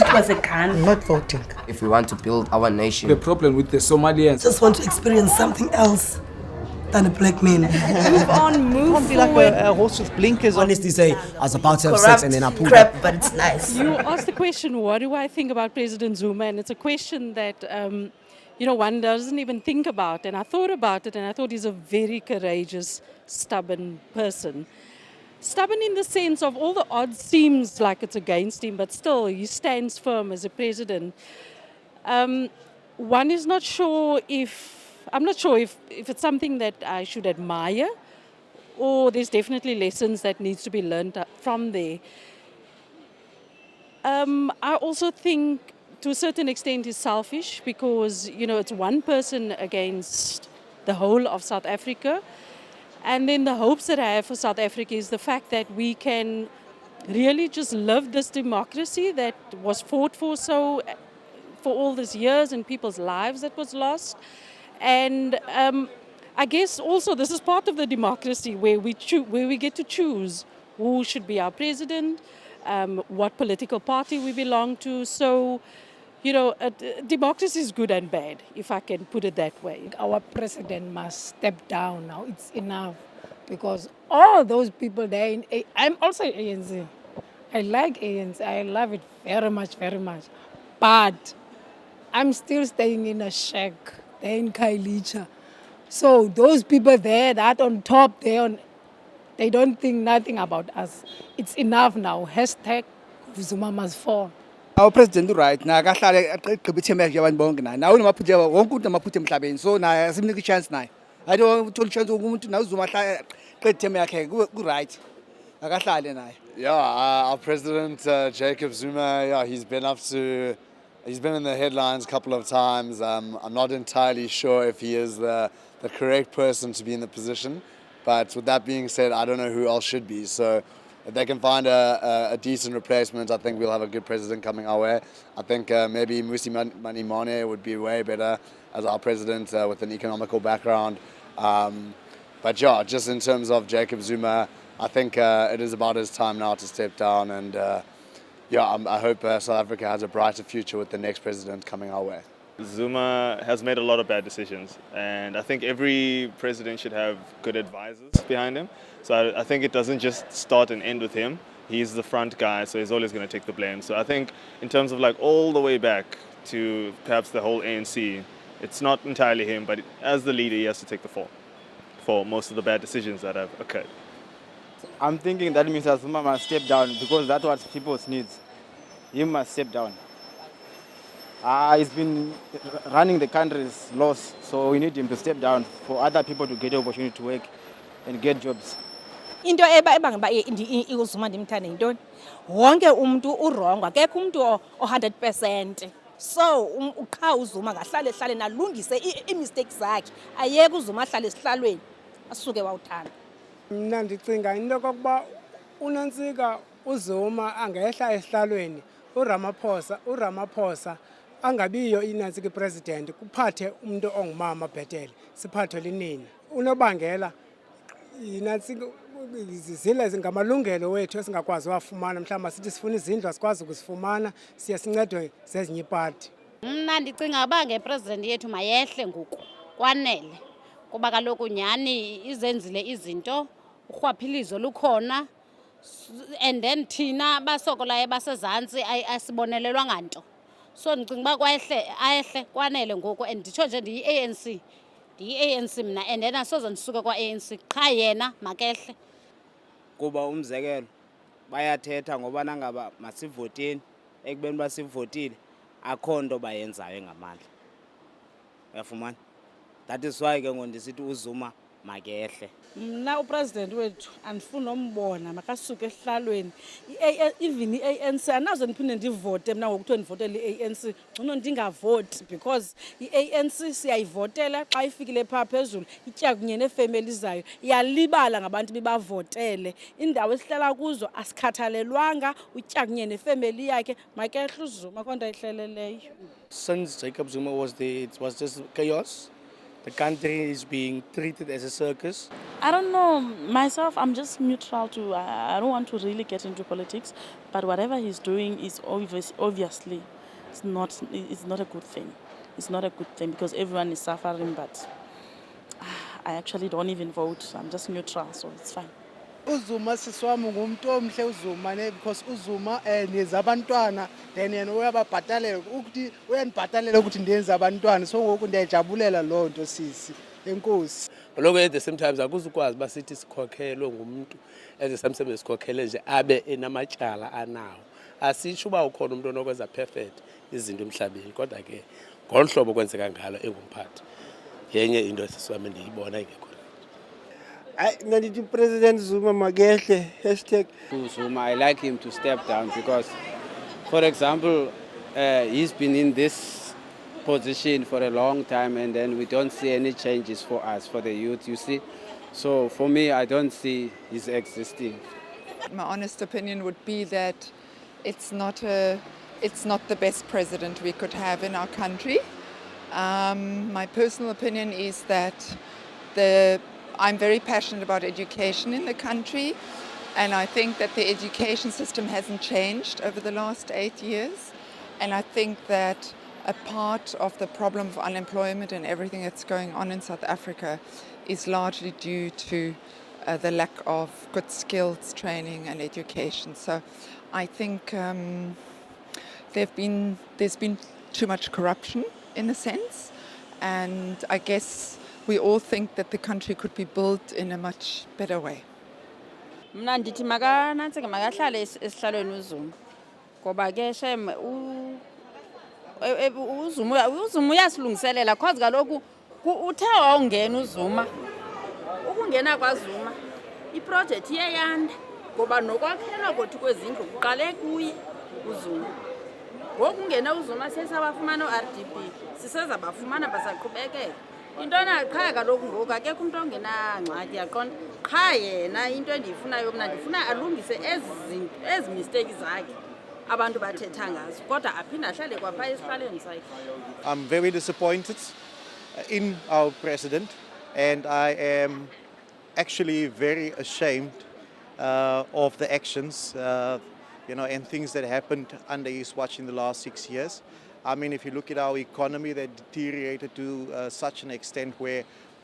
It was a gun. I'm not voting. If we want to build our nation. The problem with the Somalians. Just want to experience something else than a black man. Move on, move Don't be forward. like a horse with blinkers on. Honestly say, I was about to have Corrupt sex and then I pulled crap, up. but it's nice. You asked the question, what do I think about President Zuma? And it's a question that, one doesn't even think about. And I thought about it, and I thought he's a very courageous, stubborn person. Stubborn in the sense of all the odds seems like it's against him, but still he stands firm as a president. One is not sure I'm not sure if it's something that I should admire, or there's definitely lessons that needs to be learned from there. I also think to a certain extent is selfish because, it's one person against the whole of South Africa. And then the hopes that I have for South Africa is the fact that we can really just live this democracy that was fought for all these years and people's lives that was lost. And I guess also this is part of the democracy where we get to choose who should be our president, what political party we belong to. So, democracy is good and bad, if I can put it that way. Our president must step down now. It's enough. Because all those people there, I'm also ANC. I like ANC. I love it very much, very much. But I'm still staying in a shack there in Khayelitsha. So those people there, that on top, they don't think nothing about us. It's enough now. Hashtag Zuma must fall. Our president right now akahlale aqhubhe ithemba yabantu bonke naye nawe namaphutha wonke umuntu namaphutha emhlabeni so naye asimnike chance naye I don't uthola chance umuntu nawe Zuma ahlale aqhubhe ithemba yakhe ku right akahlale naye. Our president Jacob Zuma, he's been in the headlines a couple of times. I'm not entirely sure if he is the correct person to be in the position, but with that being said, I don't know who else should be. So if they can find a decent replacement, I think we'll have a good president coming our way. I think maybe Musi Manimane would be way better as our president with an economical background. But yeah, just in terms of Jacob Zuma, I think it is about his time now to step down. And I hope South Africa has a brighter future with the next president coming our way. Zuma has made a lot of bad decisions, and I think every president should have good advisors behind him. So I think it doesn't just start and end with him. He's the front guy, so he's always going to take the blame. So I think in terms of like all the way back to perhaps the whole ANC, it's not entirely him, but as the leader, he has to take the fall for most of the bad decisions that have occurred. I'm thinking that Mr. Zuma must step down because that's what people need. He must step down. He's been running the country's loss, so we need him to step down for other people to get the opportunity to work and get jobs. Into ebanga iuzuma ndimthanda yintoni wonke umuntu uwrong akekho umuntu o100%. So uqha uZuma ngahlale nalungise imistakes zakhe ayeke uZuma ahlale esihlalweni asuke wawuthanda. Mina ndicinga into yokuba uNontsika uZuma angehla esihlalweni uRamaphosa angabiyo inantsika president kuphathe umuntu ongumama bhetele siphatho linini unobangela inantsika zile zingamalungelo wethu esingakwazi wafumana mhlawumbe sithi sifuna izindlu asikwazi ukuzifumana siya sincedwe zezinye iparty. Mna ndicinga uba ngepresident yethu mayehle ngoku kwanele kuba kaloku nyani izenzile izinto urhwaphilizo lukhona and then thina basokolayo basezantsi asibonelelwa nganto. So ndicinga uba ayehle kwanele ngoku and nditsho nje ndiyi-ANC mna and then asoze ndisuke kwa-ANC qha yena makehle. Kuba umzekelo bayathetha ngoba nangaba masivoteni ekubeni basivotile akho nto bayenzayo ngamandla. Uyafumana? That is why ke ngondisithi uZuma makehle. Mna upresident wethu andifuni nombona makasuke esihlalweni even i-ANC anazo ndiphinde ndivote mna ngokuthiwa ndivotele i-ANC ngcono ndingavoti because i-ANC siyayivotela xa ifikile phaa phezulu itya kunye neefemeli zayo iyalibala ngabantu bebavotele indawo esihlala kuzo asikhathalelwanga utya kunye nefemeli yakhe makehle uZuma konto ayihleleleyo. Since Jacob Zuma was there, it was just chaos. The country is being treated as a circus. I don't know. Myself, I'm just neutral to. I don't want to really get into politics, but whatever he's doing is obviously it's not a good thing. It's not a good thing because everyone is suffering, but I actually don't even vote. I'm just neutral, so it's fine. uZuma siswami ngumuntu omhle uZuma because uZuma niza abantwana then yena uyababhatalela ukuthi uyanibhatalela ukuthi ndenze abantwana so ngoku ndiyajabulela loo nto sisi enkosi. Lokho at the same time akuzukwazi basithi sikhokhelwe ngumuntu at the same time sikhokhele nje abe enamatyala anawo. Asisho uba ukhona umuntu onokwenza perfect izinto emhlabeni kodwa ke ngolhlobo kwenzeka ngalo engumphathi yenye into esiswami ndiyibona ingekho. President Zuma magehle Zuma, I like him to step down because, for example, he's been in this position for a long time and then we don't see any changes for us, for the youth, you see. So for me, I don't see his existing. My honest opinion would be that it's not the best president we could have in our country. My personal opinion is that I'm very passionate about education in the country, and I think that the education system hasn't changed over the last 8 years. And I think that a part of the problem of unemployment and everything that's going on in South Africa is largely due to the lack of good skills training and education. So I think there's been too much corruption in a sense, and I guess we all think that the country could be built in a much better way. Mna ndithi makanantsike makahlale esihlalweni uZuma ngoba ke shem uZuma uyasilungiselela cause kaloku uthe wawungena uZuma ukungena kwaZuma iproject iyeyanda ngoba nokwakhela kwethu kwezindlu kuqale kuye uZuma ngoku ungena uZuma sesabafumana uRDP siseza bafumana basaqhubekela into qha kaloku ngoku akekho umuntu ongena ngxaki yaqonda qha yena into endiyifunayo mna ndifuna alungise ezi mistake zakhe abantu bathetha ngazo kodwa aphinda ahlale kwapha esihlalweni sakhe. I'm very disappointed in our president and I am actually very ashamed of the actions and things that happened under his watch in the last 6 years. I mean, if you look at our economy, that deteriorated to such an extent where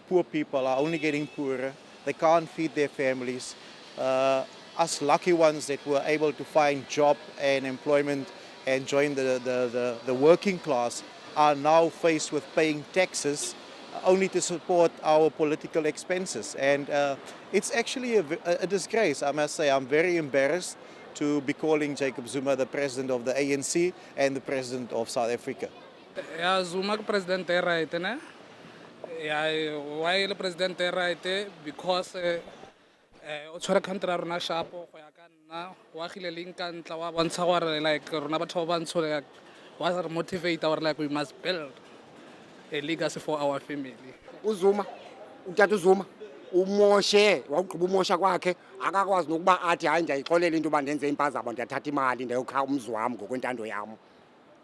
poor people are only getting poorer. They can't feed their families. Us lucky ones that were able to find job and employment and join the working class are now faced with paying taxes only to support our political expenses. And it's actually a disgrace, I must say. I'm very embarrassed to be calling Jacob Zuma the president of the ANC and the president of South Africa. Yeah, Zuma president right, ne? Yeah, why the president right? Because o tshwara country rona shapo go ya ka nna wa gile linka ntla wa bontsha gore like rona batho ba bantsho like was motivate our like we must build a legacy for our family. uZuma utata uZuma umoshe wawugqiba umosha kwakhe akakwazi nokuba athi hayi ndiyayixolela into yoba ndenze impazamo ndiyathatha imali ndiyokha umzi wam ngokwentando yam.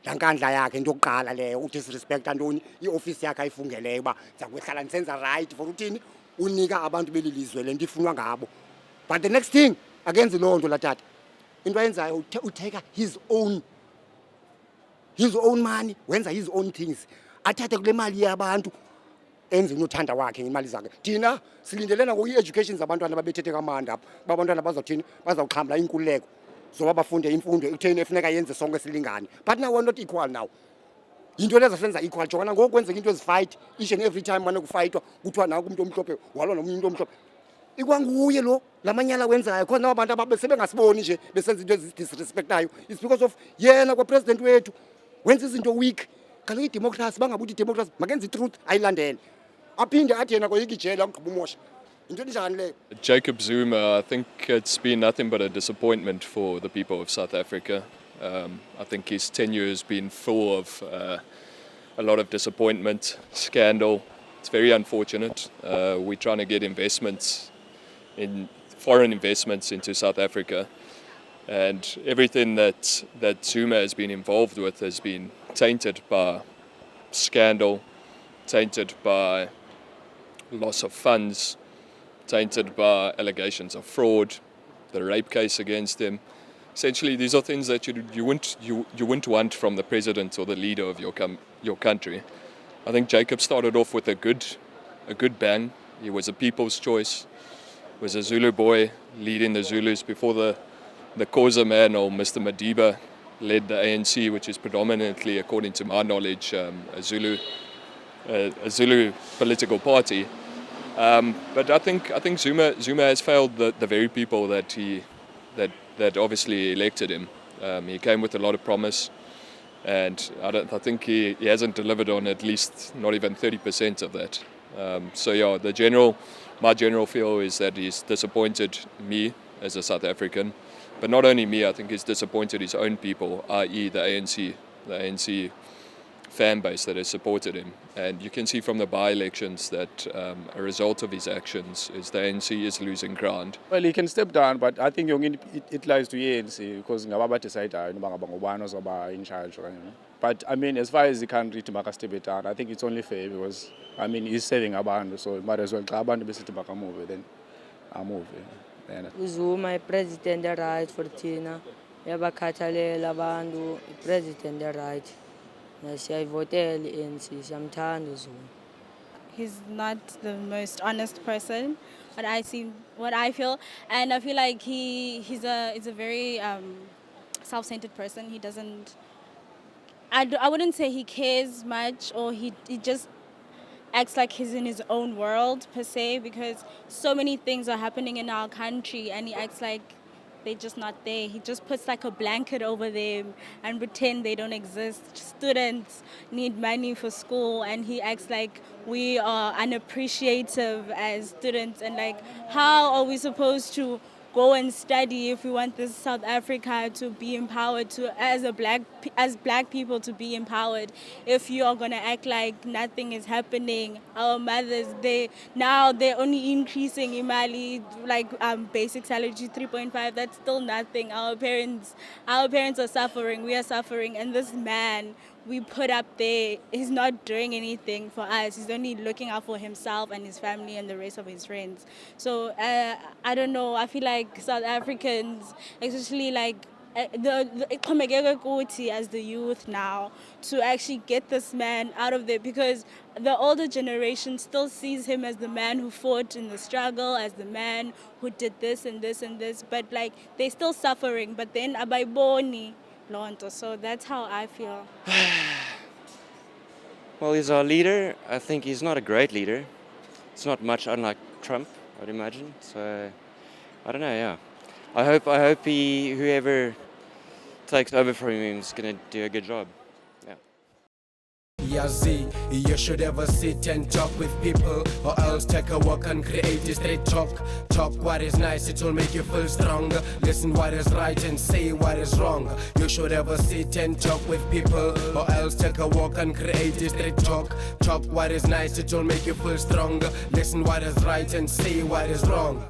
Laa nkandla yakhe into yokuqala leyo udisrespecta ntoni iofisi yakhe ayifungeleyo uba ndiza kuhlala ndisenza right for uthini unika abantu beli lizwe le nto ifunwa ngabo. But the next thing akenzi loo nto laa tata into ayenzayo uteka his own money wenza his own things athathe kule mali yabantu enze unothanda wakhe ngemali zakhe. Thina silindelena ngoku-i-education zabantwana babethethe kamandi apha uba abantwana bazawuthini bazawuxhamla inkululeko zoba bafunde imfundo ekutheni efuneka yenze sonke silingane. But now we're not equal now. Into leza senza equal jongana ngoku kwenzeka into ezifight each and every time mane kufayitwa kuthiwa naku umuntu omhlophe walwa nomunye umuntu omhlophe. Ikwanguye lo lamanyala wenzayo because nabo abantu ababesebengasiboni nje besenza into ezidisrespectayo. It's because of yena kwa-president wethu wenza izinto weak. Kaloku idemocracy bangabuthi idemocracy makenze i-truth ayilandele aphinde athi yena koyika ijele akugqiba umosha. Into enjani leyo? Jacob Zuma, I think it's been nothing but a disappointment for the people of South Africa. I think his tenure has been full of a lot of disappointment, scandal. It's very unfortunate. We're trying to get foreign investments into South Africa, and everything that Zuma has been involved with has been tainted by scandal, tainted by loss of funds, tainted by allegations of fraud, the rape case against him. Essentially, these are things that you wouldn't want from the president or the leader of your country. I think Jacob started off with a good bang. He was a people's choice. Was a Zulu boy leading the Zulus before the Xhosa man, or Mr. Madiba, led the ANC, which is predominantly, according to my knowledge, a Zulu political party. But I think Zuma has failed the very people that obviously elected him. He came with a lot of promise, and I think he hasn't delivered on at least not even 30% of that. So yeah, my general feel is that he's disappointed me as a South African, but not only me. I think he's disappointed his own people, i.e. the ANC fan base that has supported him. And you can see from the by-elections that a result of his actions is the ANC is losing ground. Well, he can step down, but I think it lies to ANC, because ngababa decide in charge. But I mean, as far as the country to make a step down, I think it's only fair, because I mean, he's saving abantu, so might as well abantu besithi bakamove, then I move. Uzuma president right for thina yabakhathalela abantu president right. Siyayivotela ANC, siyamthanda uZuma. He's not the most honest person, what I feel, and I feel like he's a very self-centered person. He doesn't. I wouldn't say he cares much, or he just acts like he's in his own world per se, because so many things are happening in our country, and he acts like they're just not there. He just puts like a blanket over them and pretend they don't exist. Students need money for school, and he acts like we are unappreciative as students, and like, how are we supposed to go and study if we want this South Africa to be empowered, as black people to be empowered, if you are going to act like nothing is happening? Our mothers, they're only increasing imali, like basic salary to 3.5. That's still nothing. Our parents are suffering, we are suffering, and this man we put up there, he's not doing anything for us. He's only looking out for himself and his family and the rest of his friends. So I don't know, I feel like South Africans, especially like as the youth now, to actually get this man out of there, because the older generation still sees him as the man who fought in the struggle, as the man who did this and this and this, but like they're still suffering, but then abayiboni lonto. So that's how I feel. Well, he's our leader. I think he's not a great leader. It's not much unlike Trump, I'd imagine. So I don't know. Yeah, I hope whoever takes over from him is gonna do a good job. Yazi, you should ever sit and talk with people, or else take a walk and create a straight talk. Talk what is nice, it will make you feel stronger. Listen what is right and say what is wrong. You should ever sit and talk with people, or else take a walk and create a straight talk. Talk what is nice, it will make you feel stronger. Listen what is right and say what is wrong.